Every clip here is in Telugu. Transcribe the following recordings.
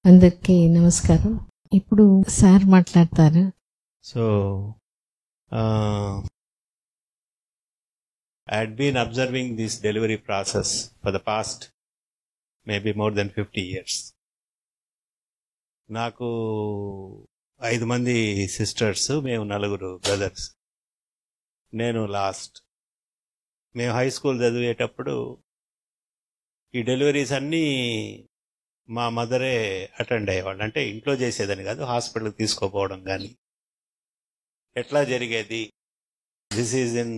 అందరికీ నమస్కారం. ఇప్పుడు సార్ మాట్లాడతారు. So, I had been observing this delivery process for the past maybe more than 50 years. నాకు 5 మంది సిస్టర్స్, మేము 4 బ్రదర్స్. నేను లాస్ట్. మేము హై స్కూల్ చదివేటప్పుడు ఈ డెలివరీస్ అన్నీ మా మదరే అటెండ్ అయ్యేవాళ్ళు. అంటే ఇంట్లో చేసేదని కాదు, హాస్పిటల్కి తీసుకోపోవడం కానీ ఎట్లా జరిగేది. This is in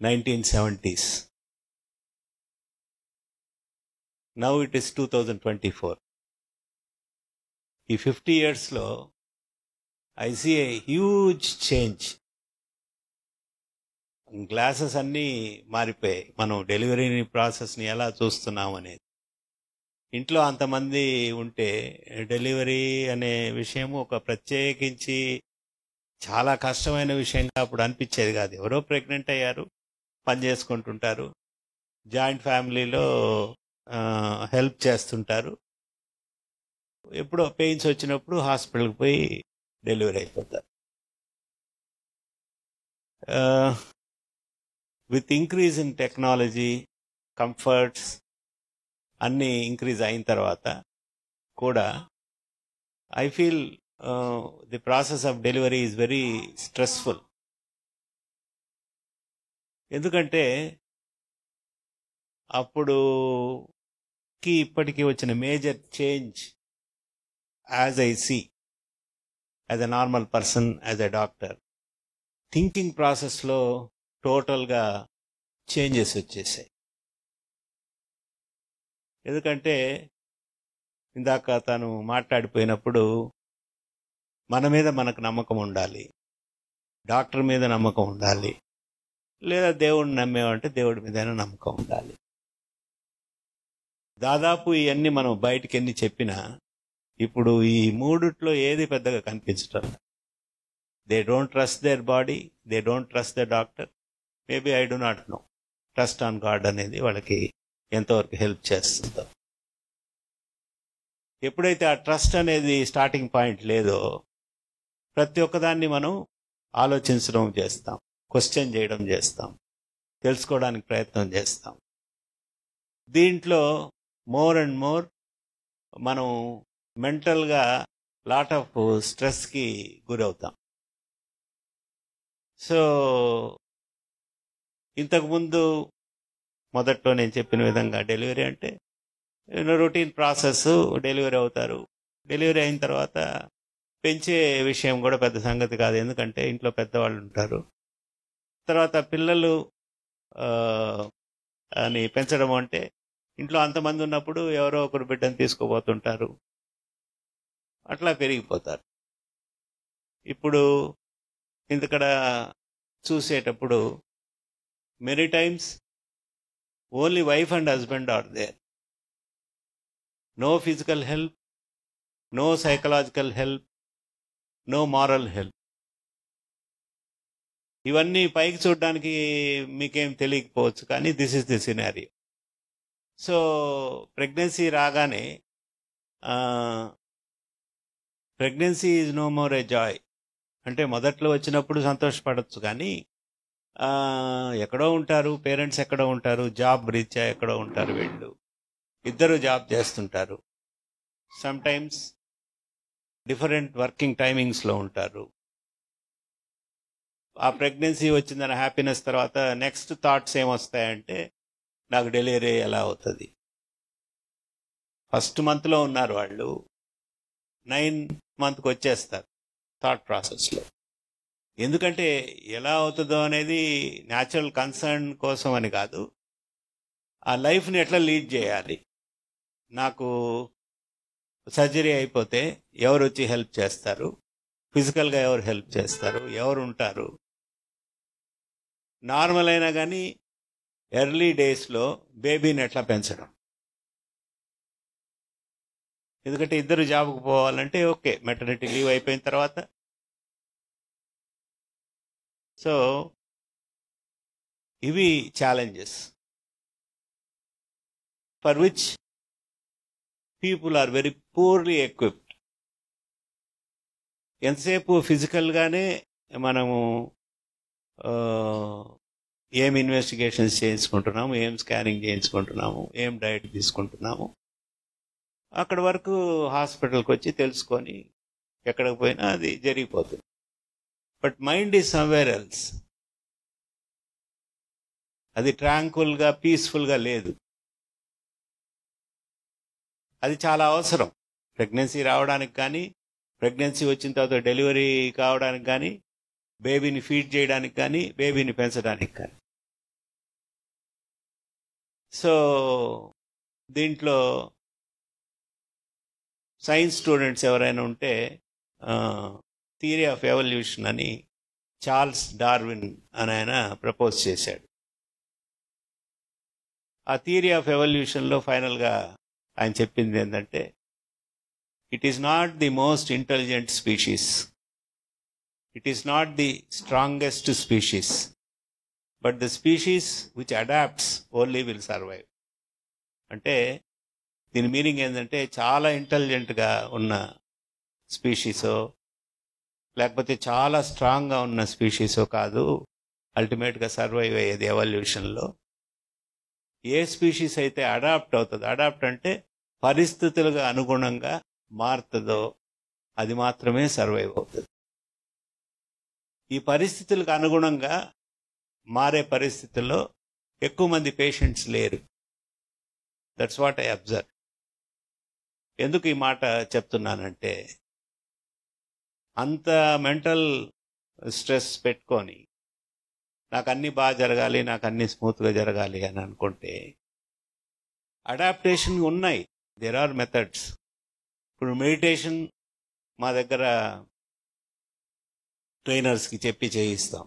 1970s. Now it is 2024. ఈ 50 yearsలో I see a huge change. Glasses అన్నీ మారిపోయాయి. మనం డెలివరీ ప్రాసెస్ని ఎలా చూస్తున్నాం అనేది. ఇంట్లో అంతమంది ఉంటే డెలివరీ అనే విషయము ఒక ప్రత్యేకించి చాలా కష్టమైన విషయంగా అప్పుడు అనిపించేది కాదు. ఎవరో ప్రెగ్నెంట్ అయ్యారు, పని చేసుకుంటుంటారు, జాయింట్ ఫ్యామిలీలో హెల్ప్ చేస్తుంటారు, ఎప్పుడో పెయిన్స్ వచ్చినప్పుడు హాస్పిటల్కి పోయి డెలివరీ అయిపోతారు. With increase in technology, comforts అన్నీ ఇంక్రీజ్ అయిన తర్వాత కూడా I feel the process of delivery is very stressful. ఎందుకంటే అప్పుడుకి ఇప్పటికీ వచ్చిన major change as I see as a normal person, as a doctor, thinking ప్రాసెస్లో టోటల్గా చేంజెస్ వచ్చేసాయి. ఎందుకంటే ఇందాక తను మాట్లాడిపోయినప్పుడు మన మీద మనకు నమ్మకం ఉండాలి, డాక్టర్ మీద నమ్మకం ఉండాలి, లేదా దేవుడిని నమ్మేవంటే దేవుడి మీదైనా నమ్మకం ఉండాలి. దాదాపు ఇవన్నీ మనం బయటికి ఎన్ని చెప్పినా ఇప్పుడు ఈ మూడిట్లో ఏది పెద్దగా కనిపించటం. They don't trust their body, they don't trust the doctor. Maybe I do not know. Trust on God అనేది వాళ్ళకి ఎంతవరకు హెల్ప్ చేస్తుందో. ఎప్పుడైతే ఆ ట్రస్ట్ అనేది స్టార్టింగ్ పాయింట్ లేదో ప్రతి ఒక్కదాన్ని మనం ఆలోచించడం చేస్తాం, క్వశ్చన్ చేయడం చేస్తాం, తెలుసుకోవడానికి ప్రయత్నం చేస్తాం. దీంట్లో మోర్ అండ్ మోర్ మనం మెంటల్గా లాట్ ఆఫ్ స్ట్రెస్కి గురవుతాం. సో ఇంతకుముందు మొదట్లో నేను చెప్పిన విధంగా డెలివరీ అంటే రొటీన్ ప్రాసెస్, డెలివరీ అవుతారు. డెలివరీ అయిన తర్వాత పెంచే విషయం కూడా పెద్ద సంగతి కాదు, ఎందుకంటే ఇంట్లో పెద్దవాళ్ళు ఉంటారు. తర్వాత పిల్లలు అని పెంచడం అంటే ఇంట్లో అంతమంది ఉన్నప్పుడు ఎవరో ఒకరు బిడ్డను తీసుకుపోతుంటారు, అట్లా పెరిగిపోతారు. ఇప్పుడు ఇంతకడ చూసేటప్పుడు many times only wife and husband are there. No physical help, no psychological help, no moral help. ఇవన్నీ పైకి చూడడానికి మీకేం తెలియకపోవచ్చు, కానీ this is the scenario. So pregnancy రాగానే pregnancy is no more a joy. అంటే మొదట్లో వచ్చినప్పుడు సంతోషపడవచ్చు, కానీ ఎక్కడో ఉంటారు, పేరెంట్స్ ఎక్కడో ఉంటారు, జాబ్ రీత్యా ఎక్కడో ఉంటారు, వీళ్ళు ఇద్దరు జాబ్ చేస్తుంటారు, సమ్ టైమ్స్ డిఫరెంట్ వర్కింగ్ టైమింగ్స్లో ఉంటారు. ఆ ప్రెగ్నెన్సీ వచ్చిందన్న హ్యాపీనెస్ తర్వాత నెక్స్ట్ థాట్స్ ఏమొస్తాయంటే నాకు డెలివరీ ఎలా అవుతుంది. ఫస్ట్ మంత్లో ఉన్నారు వాళ్ళు, 9th monthకి వచ్చేస్తారు థాట్ ప్రాసెస్లో. ఎందుకంటే ఎలా అవుతుందో అనేది న్యాచురల్ కన్సర్న్ కోసం అని కాదు, ఆ లైఫ్ని ఎట్లా లీడ్ చేయాలి. నాకు సర్జరీ అయిపోతే ఎవరు వచ్చి హెల్ప్ చేస్తారు, ఫిజికల్గా ఎవరు హెల్ప్ చేస్తారు, ఎవరు ఉంటారు. నార్మల్ అయినా కానీ ఎర్లీ డేస్లో బేబీని ఎట్లా పెంచడం. ఎందుకంటే ఇద్దరు జాబ్కి పోవాలంటే ఓకే, మెటర్నిటీ లీవ్ అయిపోయిన తర్వాత. సో ఇవి challenges for which people are very poorly equipped. ఎంతసేపు ఫిజికల్గానే మనము ఏం ఇన్వెస్టిగేషన్స్ చేయించుకుంటున్నాము, ఏం స్కానింగ్ చేయించుకుంటున్నాము, ఏం డైట్ తీసుకుంటున్నాము, అక్కడి వరకు హాస్పిటల్కి వచ్చి తెలుసుకొని ఎక్కడికి పోయినా అది జరిగిపోతుంది. But mind is somewhere else. అది ట్రాంక్విల్గా పీస్ఫుల్గా లేదు. అది చాలా అవసరం ప్రెగ్నెన్సీ రావడానికి కానీ, ప్రెగ్నెన్సీ వచ్చిన తర్వాత డెలివరీ కావడానికి కానీ, బేబీని ఫీడ్ చేయడానికి కానీ, బేబీని పెంచడానికి కానీ. సో దీంట్లో సైన్స్ స్టూడెంట్స్ ఎవరైనా ఉంటే థియరీ ఆఫ్ ఎవల్యూషన్ అని చార్ల్స్ డార్విన్ అని ఆయన ప్రపోజ్ చేశాడు. ఆ థియరీ ఆఫ్ ఎవల్యూషన్లో ఫైనల్గా ఆయన చెప్పింది ఏంటంటే, it is not the most intelligent species, it is not the strongest species, but the species which adapts only will survive. అంటే దీని మీనింగ్ ఏంటంటే, చాలా ఇంటెలిజెంట్గా ఉన్న స్పీషీసో లేకపోతే చాలా స్ట్రాంగ్గా ఉన్న స్పీషీసో కాదు అల్టిమేట్గా సర్వైవ్ అయ్యేది ఎవల్యూషన్లో. ఏ స్పీషీస్ అయితే అడాప్ట్ అవుతుందో, అడాప్ట్ అంటే పరిస్థితులకు అనుగుణంగా మారుతుందో, అది మాత్రమే సర్వైవ్ అవుతుంది. ఈ పరిస్థితులకు అనుగుణంగా మారే పరిస్థితుల్లో ఎక్కువ మంది పేషెంట్స్ లేరు. That's what I observe. ఎందుకు ఈ మాట చెప్తున్నానంటే, అంత మెంటల్ స్ట్రెస్ పెట్టుకొని నాకు అన్నీ బాగా జరగాలి, నాకు అన్నీ స్మూత్గా జరగాలి అని అనుకుంటే అడాప్టేషన్ ఉన్నాయి. There are methods. ఇప్పుడు మెడిటేషన్ మా దగ్గర ట్రైనర్స్కి చెప్పి చేయిస్తాం,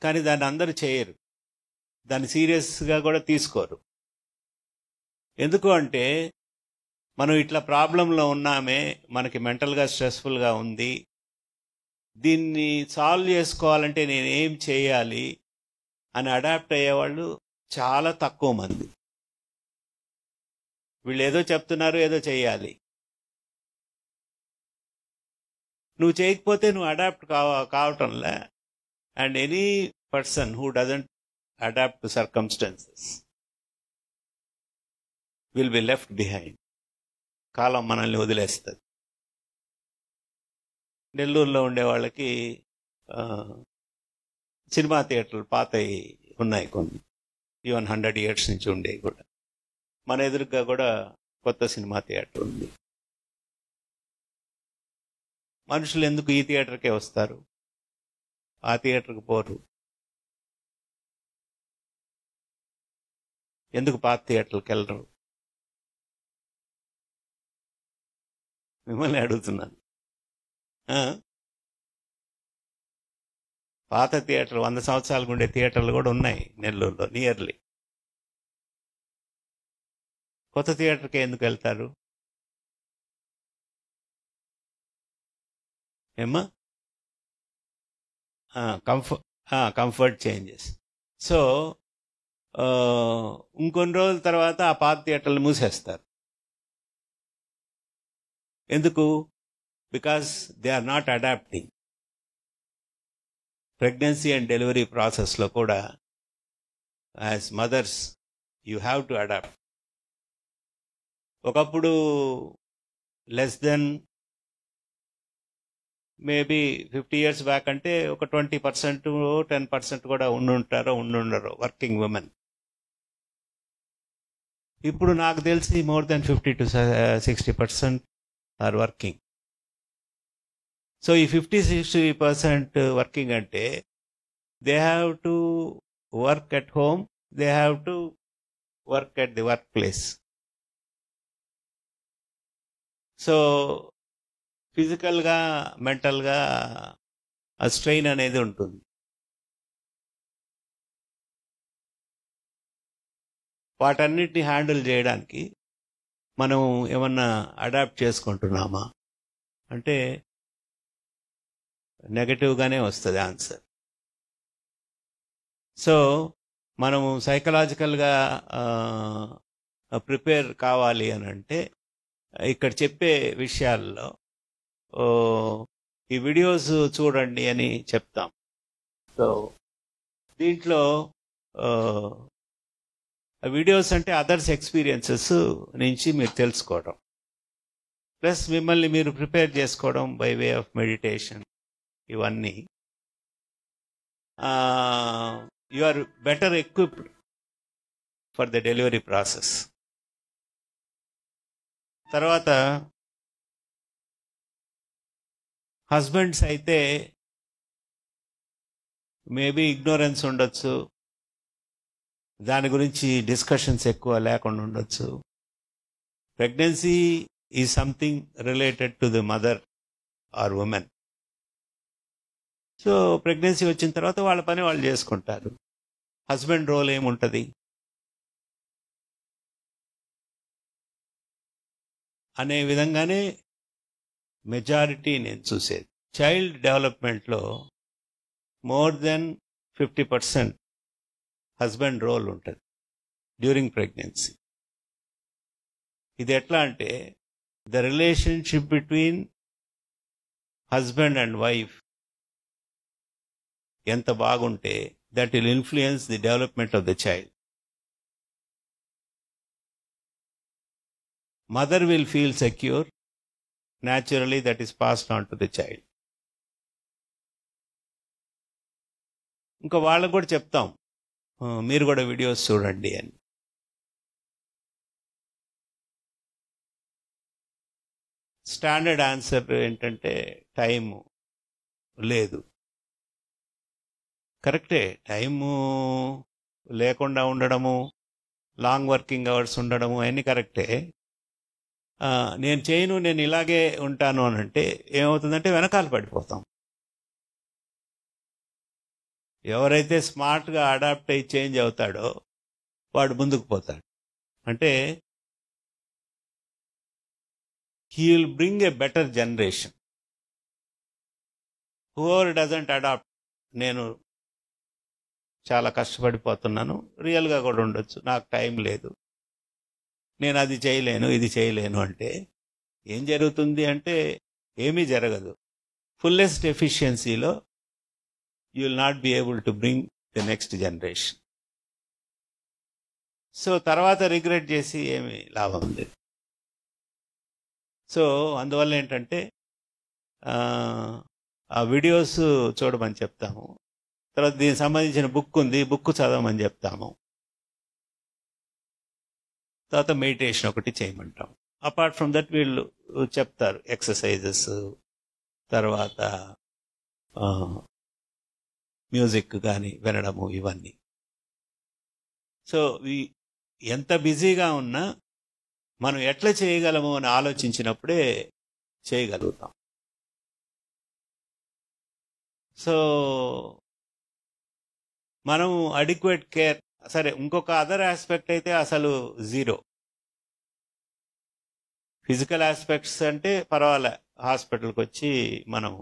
కానీ దాన్ని అందరూ చేయరు, దాన్ని సీరియస్గా కూడా తీసుకోరు. ఎందుకు అంటే, మనం ఇట్లా ప్రాబ్లంలో ఉన్నామే, మనకి మెంటల్గా స్ట్రెస్ఫుల్గా ఉంది, దీన్ని సాల్వ్ చేసుకోవాలంటే నేను ఏం చేయాలి అని అడాప్ట్ అయ్యేవాళ్ళు చాలా తక్కువ మంది. వీళ్ళు ఏదో చెప్తున్నారు, ఏదో చేయాలి. నువ్వు చేయకపోతే నువ్వు అడాప్ట్ కావటంలే. And any person who doesn't adapt to circumstances will be left behind. కాలం మనల్ని వదిలేస్తుంది. నెల్లూరులో ఉండే వాళ్ళకి సినిమా థియేటర్లు పాతవి ఉన్నాయి కొన్ని, ఈవెన్ 100 years నుంచి ఉండేవి కూడా. మన ఎదురుగా కూడా కొత్త సినిమా థియేటర్ ఉంది. మనుషులు ఎందుకు ఈ థియేటర్కే వస్తారు, ఆ థియేటర్కి పోరు? ఎందుకు పాత థియేటర్కి వెళ్ళరు? మిమ్మల్ని అడుగుతున్నాను. పాత థియేటర్లు 100 సంవత్సరాలకు ఉండే థియేటర్లు కూడా ఉన్నాయి నెల్లూరులో నియర్లీ. కొత్త థియేటర్కి ఎందుకు వెళ్తారు? ఏమ్మా? Comfort changes. సో ఇంకొన్ని రోజుల తర్వాత ఆ పాత థియేటర్లు మూసేస్తారు. ఎందుకు? Because they are not adapting. Pregnancy and delivery ప్రాసెస్లో కూడా as mothers you have to adapt. ఒకప్పుడు less then maybe 50 years back అంటే ఒక 20%, 10% కూడా ఉండుండరు వర్కింగ్ ఉమెన్. ఇప్పుడు నాకు తెలిసి more than 50 to 60% are working. So ఈ 50-60% వర్కింగ్ అంటే they have to work at home, they have to work at the workplace. So ఫిజికల్గా మెంటల్గా ఆ స్ట్రెయిన్ అనేది ఉంటుంది. వాటన్నిటిని హ్యాండిల్ చేయడానికి మనం ఏమన్నా అడాప్ట్ చేసుకుంటున్నామా అంటే నెగటివ్గానే వస్తుంది ఆన్సర్. సో మనము సైకలాజికల్గా ప్రిపేర్ కావాలి అని అంటే ఇక్కడ చెప్పే విషయాల్లో ఈ వీడియోస్ చూడండి అని చెప్తాం. సో దీంట్లో వీడియోస్ అంటే అదర్స్ ఎక్స్పీరియన్సెస్ నుంచి మీరు తెలుసుకోవడం, ప్లస్ మిమ్మల్ని మీరు ప్రిపేర్ చేసుకోవడం బై వే ఆఫ్ మెడిటేషన్. ఇవన్నీ you are better equipped for the delivery process. తర్వాత హస్బెండ్స్ అయితే మేబీ ఇగ్నోరెన్స్ ఉండొచ్చు, దాని గురించి డిస్కషన్స్ ఎక్కువ లేకుండా ఉండొచ్చు. Pregnancy is something related to the mother or women. So pregnancy వచ్చిన తర్వాత వాళ్ళ పని వాళ్ళు చేసుకుంటారు. హస్బెండ్ రోల్ ఏముంటుంది అనే విధంగానే మెజారిటీ నేను చూసేది. చైల్డ్ డెవలప్మెంట్లో మోర్ దెన్ 50% హస్బెండ్ రోల్ ఉంటుంది డ్యూరింగ్ ప్రెగ్నెన్సీ. ఇది ఎట్లా అంటే the relationship between husband and wife ఎంత బాగుంటే that will influence the development of the child. Mother will feel secure, naturally that is passed on to the child. ఇంకా వాళ్ళకు కూడా చెప్తాం మీరు కూడా వీడియోస్ చూడండి అని. స్టాండర్డ్ ఆన్సర్ ఏంటంటే టైము లేదు. కరెక్టే, టైము లేకుండా ఉండడము, లాంగ్ వర్కింగ్ అవర్స్ ఉండడము అన్నీ కరెక్టే. నేను చేయను, నేను ఇలాగే ఉంటాను అని అంటే ఏమవుతుందంటే వెనకాల పడిపోతాం. ఎవరైతే స్మార్ట్గా అడాప్ట్ అయ్యి చేంజ్ అవుతాడో వాడు ముందుకు పోతాడు. అంటే he will bring a better generation. Whoever doesn't adapt, నేను చాలా కష్టపడిపోతున్నాను, రియల్గా కూడా ఉండొచ్చు, నాకు టైం లేదు, నేను అది చేయలేను, ఇది చేయలేను అంటే ఏం జరుగుతుంది అంటే ఏమీ జరగదు. ఫుల్లెస్ట్ ఎఫిషియన్సీలో you will not be able to bring the next generation. So తర్వాత రిగ్రెట్ చేసి ఏమి లాభం లేదు. సో అందువల్ల ఏంటంటే ఆ వీడియోస్ చూడమని చెప్తాము. తర్వాత దీనికి సంబంధించిన బుక్ ఉంది, బుక్ చదవమని చెప్తాము. తర్వాత మెడిటేషన్ ఒకటి చేయమంటాం. అపార్ట్ ఫ్రమ్ దట్ వీళ్ళు చెప్తారు ఎక్సర్సైజెస్, తర్వాత మ్యూజిక్ కానీ వినడము, ఇవన్నీ. సో ఎంత బిజీగా ఉన్నా మనం ఎట్లా చేయగలము అని ఆలోచించినప్పుడే చేయగలుగుతాం. సో మనం అడిక్వేట్ కేర్, సరే ఇంకొక అదర్ ఆస్పెక్ట్ అయితే అసలు జీరో. ఫిజికల్ ఆస్పెక్ట్స్ అంటే పర్వాలే, హాస్పిటల్కి వచ్చి మనం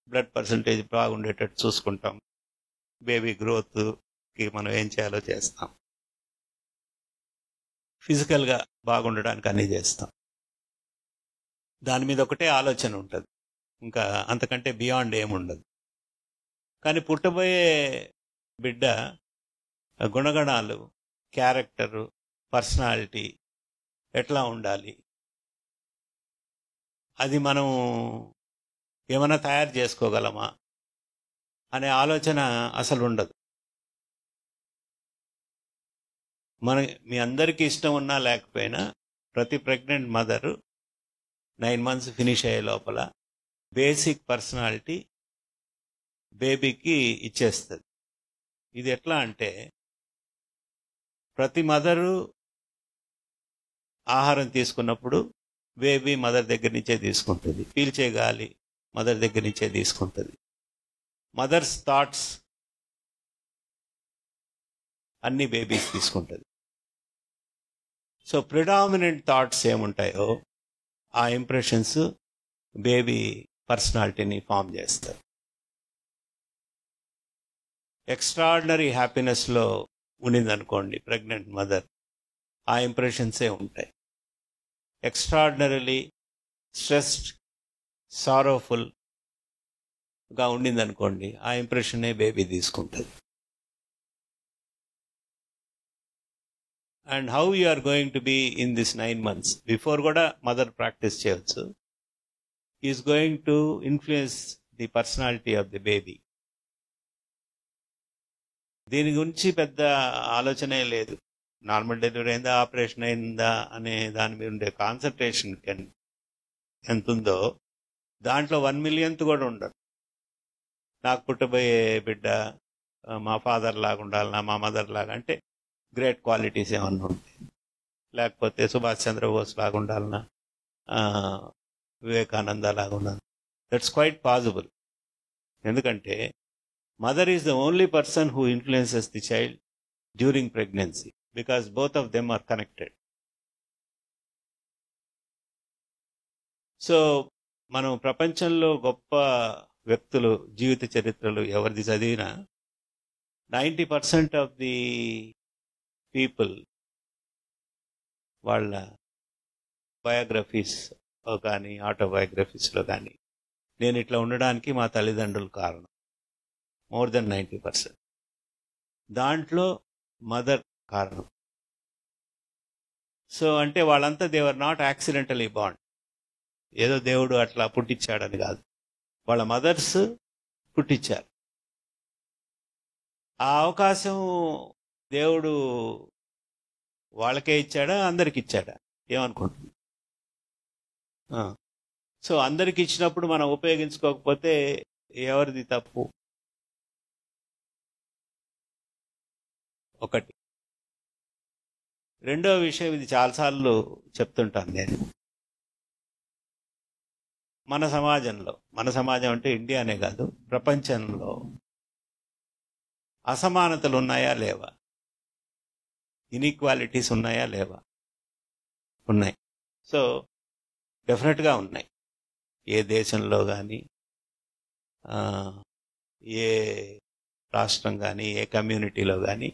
బ్లడ్ పర్సంటేజ్ బాగుండేటట్టు చూసుకుంటాం, బేబీ గ్రోత్కి మనం ఏం చేయాలో చేస్తాం, ఫిజికల్గా బాగుండడానికి అన్నీ చేస్తాం. దాని మీద ఒకటే ఆలోచన ఉంటుంది, ఇంకా అంతకంటే బియాండ్ ఏముండదు. కానీ పుట్టబోయే బిడ్డ గుణగణాలు, క్యారెక్టరు, పర్సనాలిటీ ఎట్లా ఉండాలి, అది మనం ఏమైనా తయారు చేసుకోగలమా అనే ఆలోచన అసలు ఉండదు. మీ అందరికీ ఇష్టం ఉన్నా లేకపోయినా ప్రతి ప్రెగ్నెంట్ మదరు 9 months ఫినిష్ అయ్యే లోపల బేసిక్ పర్సనాలిటీ బేబీకి ఇచ్చేస్తుంది. ఇది ఎట్లా అంటే ప్రతి మదరు ఆహారం తీసుకున్నప్పుడు బేబీ మదర్ దగ్గర నుంచే తీసుకుంటుంది, పీల్చే గాలి మదర్ దగ్గర నుంచే తీసుకుంటుంది, మదర్స్ థాట్స్ అన్ని బేబీస్ తీసుకుంటుంది. సో ప్రిడామినెంట్ థాట్స్ ఏముంటాయో ఆ ఇంప్రెషన్స్ బేబీ పర్సనాలిటీని ఫామ్ చేస్తారు. ఎక్స్ట్రాడినరీ హ్యాపీనెస్లో ఉండిందనుకోండి ప్రెగ్నెంట్ మదర్, ఆ ఇంప్రెషన్సే ఉంటాయి. ఎక్స్ట్రాడినరీలీ స్ట్రెస్డ్, సారోఫుల్గా ఉండిందనుకోండి, ఆ ఇంప్రెషనే బేబీ తీసుకుంటుంది. And how you are going to be in this 9 months before కూడా మదర్ ప్రాక్టీస్ చేయవచ్చు. Is going to influence the personality of the baby. దీని గురించి పెద్ద ఆలోచనే లేదు. నార్మల్ డెలివరీ అయిందా, ఆపరేషన్ అయిందా అనే దాని మీద ఉండే కాన్సన్ట్రేషన్ ఎంత ఉందో దాంట్లో 1 millionth కూడా ఉండదు. నాకు పుట్టబోయే బిడ్డ మా ఫాదర్ లాగా ఉండాలన్నా, మా మదర్ లాగా, అంటే గ్రేట్ క్వాలిటీస్ ఏమన్నా ఉంటాయి. లేకపోతే సుభాష్ చంద్రబోస్ లాగా ఉండాలన్నా, వివేకానంద లాగా ఉండాలి. That's quite possible. ఎందుకంటే mother is the only person who influences the child during pregnancy, because both of them are connected. So మనం ప్రపంచంలో గొప్ప వ్యక్తులు జీవిత చరిత్రలు ఎవరిది చదివినా 90% ఆఫ్ ది పీపుల్ వాళ్ళ బయోగ్రఫీస్ కానీ ఆటోబయోగ్రఫీస్లో కానీ నేను ఇట్లా ఉండడానికి మా తల్లిదండ్రులు కారణం, మోర్ దెన్ 90%. దాంట్లో మదర్ కారణం. సో అంటే వాళ్ళంతా దేవర్ నాట్ యాక్సిడెంటలీ బాండ్, ఏదో దేవుడు అట్లా పుట్టించాడని కాదు, వాళ్ళ మదర్స్ పుట్టించారు. ఆ అవకాశం దేవుడు వాళ్ళకే ఇచ్చాడా, అందరికి ఇచ్చాడా ఏమనుకుంటున్నా? సో అందరికి ఇచ్చినప్పుడు మనం ఉపయోగించుకోకపోతే ఎవరిది తప్పు? ఒకటి. రెండో విషయం, ఇది చాలాసార్లు చెప్తుంటాను నేను, మన సమాజం అంటే ఇండియానే కాదు, ప్రపంచంలో అసమానతలు ఉన్నాయా లేవా? ఇన్ఈక్వాలిటీస్ ఉన్నాయా లేవా? ఉన్నాయి. సో డెఫినెట్గా ఉన్నాయి. ఏ దేశంలో కానీ, ఏ రాష్ట్రం కానీ, ఏ కమ్యూనిటీలో కానీ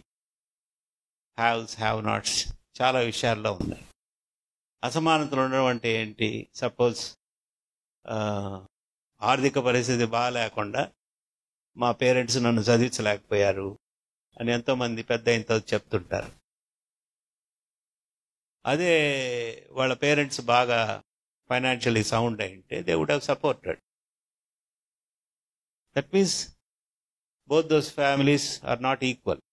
హ్యావ్స్, హ్యావ్ నాట్స్ చాలా విషయాల్లో ఉన్నాయి. అసమానతలు ఉండడం అంటే ఏంటి? సపోజ్ ఆర్థిక పరిస్థితి బాగాలేకుండా మా పేరెంట్స్ నన్ను చదివించలేకపోయారు అని ఎంతోమంది పెద్ద ఇంత చెప్తుంటారు. అదే వాళ్ళ పేరెంట్స్ బాగా ఫైనాన్షియలీ సౌండ్ అయింటే they would have supported. That means both those families are not equal.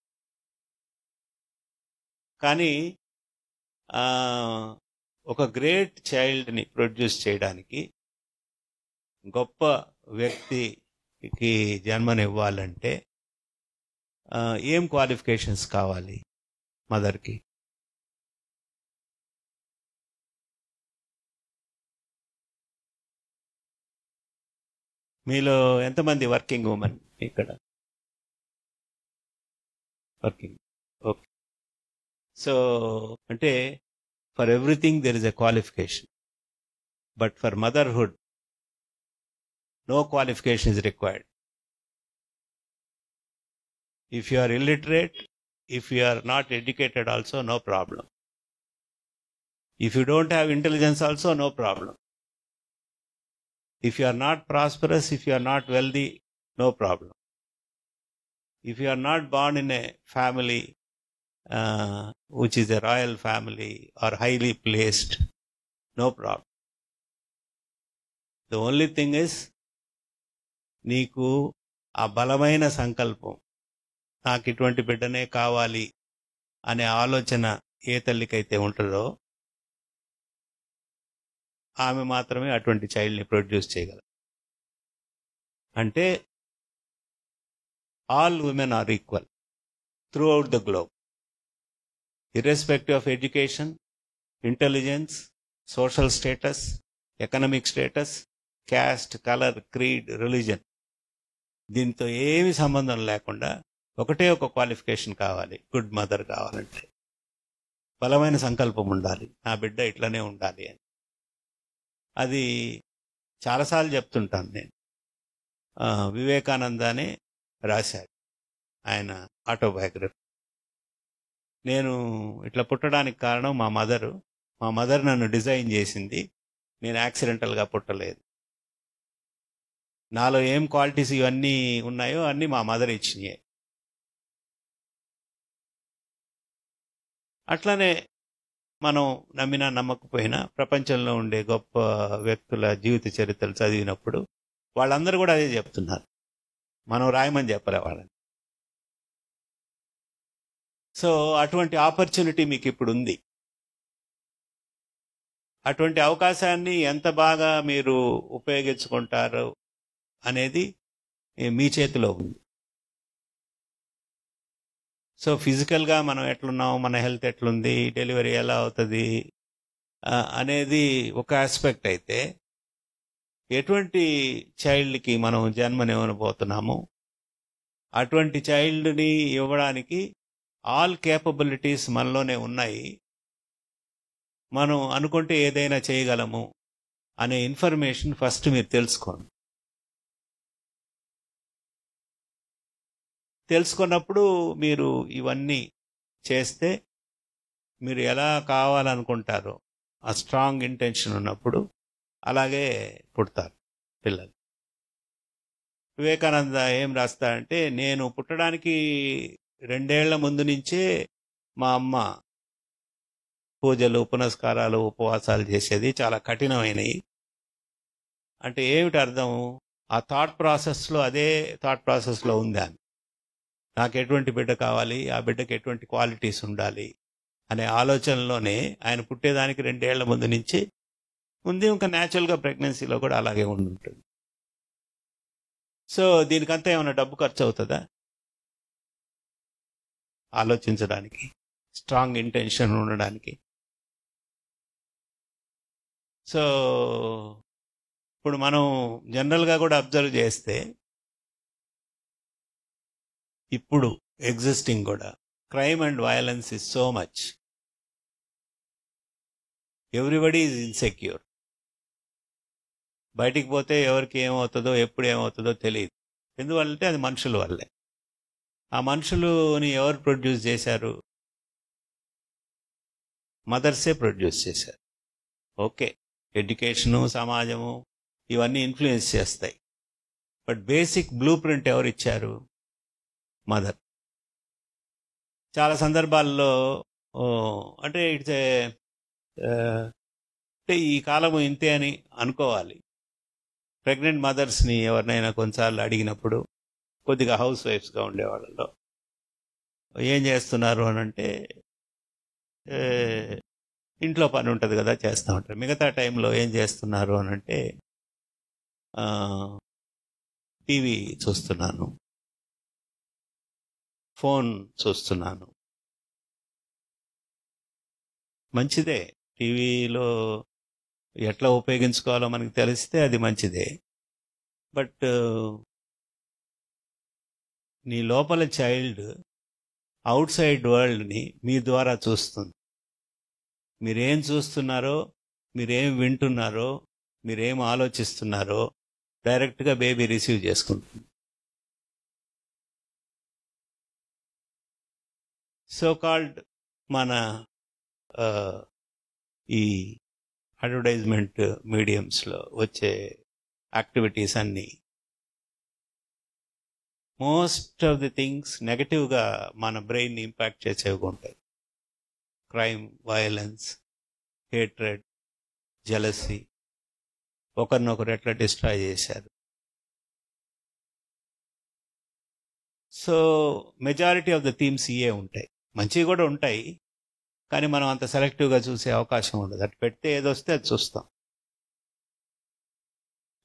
కానీ ఒక గ్రేట్ చైల్డ్ని ప్రొడ్యూస్ చేయడానికి, గొప్ప వ్యక్తికి జన్మనివ్వాలంటే ఏం క్వాలిఫికేషన్స్ కావాలి మదర్కి? మీలో ఎంతమంది వర్కింగ్ ఉమెన్ ఇక్కడ? Working, okay. సో అంటే for everything there is a qualification, but for motherhood no qualification is required. If you are illiterate, if you are not educated also, no problem. If you don't have intelligence also, no problem. If you are not prosperous, if you are not wealthy, no problem. If you are not born in a family which is a royal family or highly placed, no problem. The only thing is, నీకు ఆ బలమైన సంకల్పం, నాకు ఇటువంటి బిడ్డనే కావాలి అనే ఆలోచన ఏ తల్లికైతే ఉంటుందో ఆమె మాత్రమే అటువంటి చైల్డ్ని ప్రొడ్యూస్ చేయగలరు. అంటే all women are equal throughout the globe, irrespective of education, intelligence, social status, economic status, caste, colour, creed, religion, దీంతో ఏమి సంబంధం లేకుండా ఒకటే ఒక క్వాలిఫికేషన్ కావాలి. గుడ్ మదర్ కావాలంటే బలమైన సంకల్పం ఉండాలి, నా బిడ్డ ఇట్లనే ఉండాలి అని. అది చాలాసార్లు చెప్తుంటాను నేను. వివేకానందనే రాశాడు, ఆయన ఆటోబయోగ్రఫీ. నేను ఇట్లా పుట్టడానికి కారణం మా మదర్ నన్ను డిజైన్ చేసింది. నేను యాక్సిడెంటల్గా పుట్టలేదు. నాలో ఏం క్వాలిటీస్ ఇవన్నీ ఉన్నాయో అన్నీ మా మదర్ ఇచ్చినాయి. అట్లానే మనం నమ్మినా నమ్మకపోయినా ప్రపంచంలో ఉండే గొప్ప వ్యక్తుల జీవిత చరిత్రలు చదివినప్పుడు వాళ్ళందరూ కూడా అదే చెప్తున్నారు. మనం రాయమని చెప్పలే వాళ్ళని. సో అటువంటి ఆపర్చునిటీ మీకు ఇప్పుడు ఉంది. అటువంటి అవకాశాన్ని ఎంత బాగా మీరు ఉపయోగించుకుంటారు అనేది మీ చేతిలో ఉంది. సో ఫిజికల్గా మనం ఎట్లున్నాం, మన హెల్త్ ఎట్లుంది, డెలివరీ ఎలా అవుతుంది అనేది ఒక ఆస్పెక్ట్ అయితే, ఎటువంటి చైల్డ్కి మనం జన్మనివ్వబోతున్నాము అటువంటి చైల్డ్ని ఇవ్వడానికి ఆల్ కేపబిలిటీస్ మనలోనే ఉన్నాయి. మనం అనుకుంటే ఏదైనా చేయగలము అనే ఇన్ఫర్మేషన్ ఫస్ట్ మీరు తెలుసుకోండి. తెలుసుకున్నప్పుడు మీరు ఇవన్నీ చేస్తే మీరు ఎలా కావాలనుకుంటారో ఆ స్ట్రాంగ్ ఇంటెన్షన్ ఉన్నప్పుడు అలాగే పుడతారు పిల్లలు. వివేకానంద ఏం రాస్తాడంటే, నేను పుట్టడానికి 2 ఏళ్ల ముందు నుంచే మా అమ్మ పూజలు, పునస్కారాలు, ఉపవాసాలు చేసేది, చాలా కఠినమైనవి. అంటే ఏమిటి అర్థం? ఆ థాట్ ప్రాసెస్లో, అదే థాట్ ప్రాసెస్లో ఉంది ఆమె. నాకు ఎటువంటి బిడ్డ కావాలి, ఆ బిడ్డకి ఎటువంటి క్వాలిటీస్ ఉండాలి అనే ఆలోచనలోనే ఆయన పుట్టేదానికి 2 ఏళ్ల ముందు నుంచి ఉంది. ఇంకా న్యాచురల్గా ప్రెగ్నెన్సీలో కూడా అలాగే ఉంటుంది. సో దీనికంతా ఏమైనా డబ్బు ఖర్చు అవుతుందా? ఆలోచించడానికి, స్ట్రాంగ్ ఇంటెన్షన్ ఉండడానికి. సో ఇప్పుడు మనం జనరల్గా కూడా అబ్జర్వ్ చేస్తే, ఇప్పుడు ఎగ్జిస్టింగ్ కూడా crime and violence is so much. Everybody is insecure. బయటికి పోతే ఎవరికి ఏమవుతుందో, ఎప్పుడు ఏమవుతుందో తెలియదు. ఎందువల్లంటే అది మనుషుల వల్లే. ఆ మనుషులుని ఎవరు ప్రొడ్యూస్ చేశారు? మదర్సే ప్రొడ్యూస్ చేశారు. ఓకే, ఎడ్యుకేషను, సమాజము ఇవన్నీ ఇన్ఫ్లుయెన్స్ చేస్తాయి. బట్ బేసిక్ బ్లూ ప్రింట్ ఎవరు ఇచ్చారు? మదర్. చాలా సందర్భాల్లో అంటే ఇట్స్ అంటే ఈ కాలము ఇంతే అని అనుకోవాలి. ప్రెగ్నెంట్ మదర్స్ని ఎవరినైనా కొన్నిసార్లు అడిగినప్పుడు, కొద్దిగా హౌస్ వైఫ్స్గా ఉండేవాళ్ళలో ఏం చేస్తున్నారు అని అంటే, ఇంట్లో పని ఉంటుంది కదా, చేస్తూ ఉంటారు. మిగతా టైంలో ఏం చేస్తున్నారు అని అంటే, టీవీ చూస్తున్నాను, ఫోన్ చూస్తున్నాను. మంచిదే, టీవీలో ఎట్లా ఉపయోగించుకోవాలో మనకు తెలిస్తే అది మంచిదే. బట్ నీ లోపల చైల్డ్ అవుట్ సైడ్ వరల్డ్ని మీ ద్వారా చూస్తుంది. మీరేం చూస్తున్నారో, మీరేం వింటున్నారో, మీరేం ఆలోచిస్తున్నారో డైరెక్ట్గా బేబీ రిసీవ్ చేసుకుంటుంది. సో కాల్డ్ మన ఈ అడ్వర్టైజ్మెంట్ మీడియంస్లో వచ్చే యాక్టివిటీస్ అన్నీ మోస్ట్ ఆఫ్ ది థింగ్స్ నెగటివ్గా మన బ్రెయిన్ని ఇంపాక్ట్ చేసేవి ఉంటాయి. క్రైమ్, వయలెన్స్, హేట్రెడ్, జెలసీ, ఒకరినొకరు ఎట్లా డిస్ట్రాయ్ చేశారు. So majority of the themes ఇవే ఉంటాయి. మంచివి కూడా ఉంటాయి, కానీ మనం అంత సెలెక్టివ్గా చూసే అవకాశం ఉండదు. అటు పెడితే ఏదొస్తే అది చూస్తాం.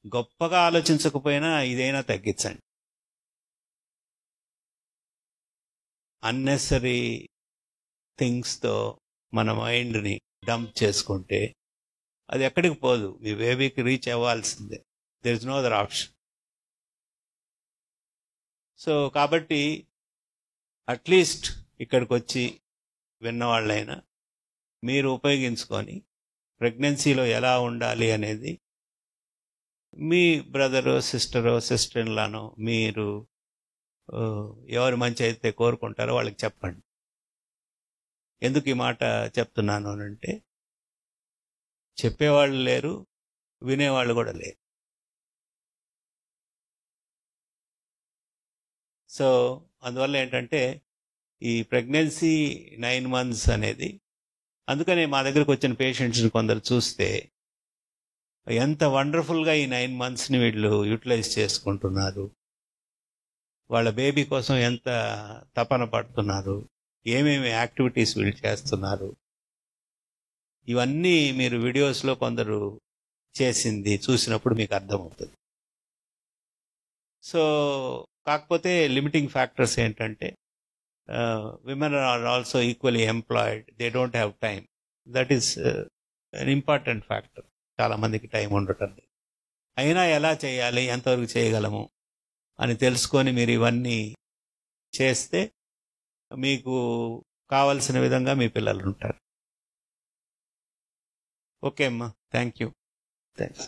గొప్పగా ఆలోచించకపోయినా ఇదైనా తగ్గించండి. అన్నెసరీ థింగ్స్తో మన మైండ్ని డంప్ చేసుకుంటే అది ఎక్కడికి పోదు. మీ బేబీకి రీచ్ అవ్వాల్సిందే. There is no other option. So కాబట్టి అట్లీస్ట్ ఇక్కడికి వచ్చి విన్నవాళ్ళైనా మీరు ఉపయోగించుకొని ప్రెగ్నెన్సీలో ఎలా ఉండాలి అనేది మీ బ్రదరో, సిస్టర్ ఇన్ లానో మీరు ఎవరు మంచి అయితే కోరుకుంటారో వాళ్ళకి చెప్పండి. ఎందుకు ఈ మాట చెప్తున్నాను అని అంటే, చెప్పేవాళ్ళు లేరు, వినేవాళ్ళు కూడా లేరు. సో అందువల్ల ఏంటంటే ఈ ప్రెగ్నెన్సీ 9 months అనేది, అందుకనే మా దగ్గరకు వచ్చిన పేషెంట్స్ని కొందరు చూస్తే ఎంత వండర్ఫుల్గా ఈ 9 monthsని వీళ్ళు యూటిలైజ్ చేసుకుంటున్నారు, వాళ్ళ బేబీ కోసం ఎంత తపన పడుతున్నారు, ఏమేమి యాక్టివిటీస్ వీళ్ళు చేస్తున్నారు, ఇవన్నీ మీరు వీడియోస్లో కొందరు చేసింది చూసినప్పుడు మీకు అర్థమవుతుంది. సో కాకపోతే లిమిటింగ్ ఫ్యాక్టర్స్ ఏంటంటే, women are also equally employed, they don't have time. That is an important factor. చాలామందికి టైం ఉండటం లేదు. అయినా ఎలా చేయాలి, ఎంతవరకు చేయగలము అని తెలుసుకొని మీరు ఇవన్నీ చేస్తే మీకు కావలసిన విధంగా మీ పిల్లలు ఉంటారు. ఓకే అమ్మా, థ్యాంక్ యూ. థ్యాంక్స్.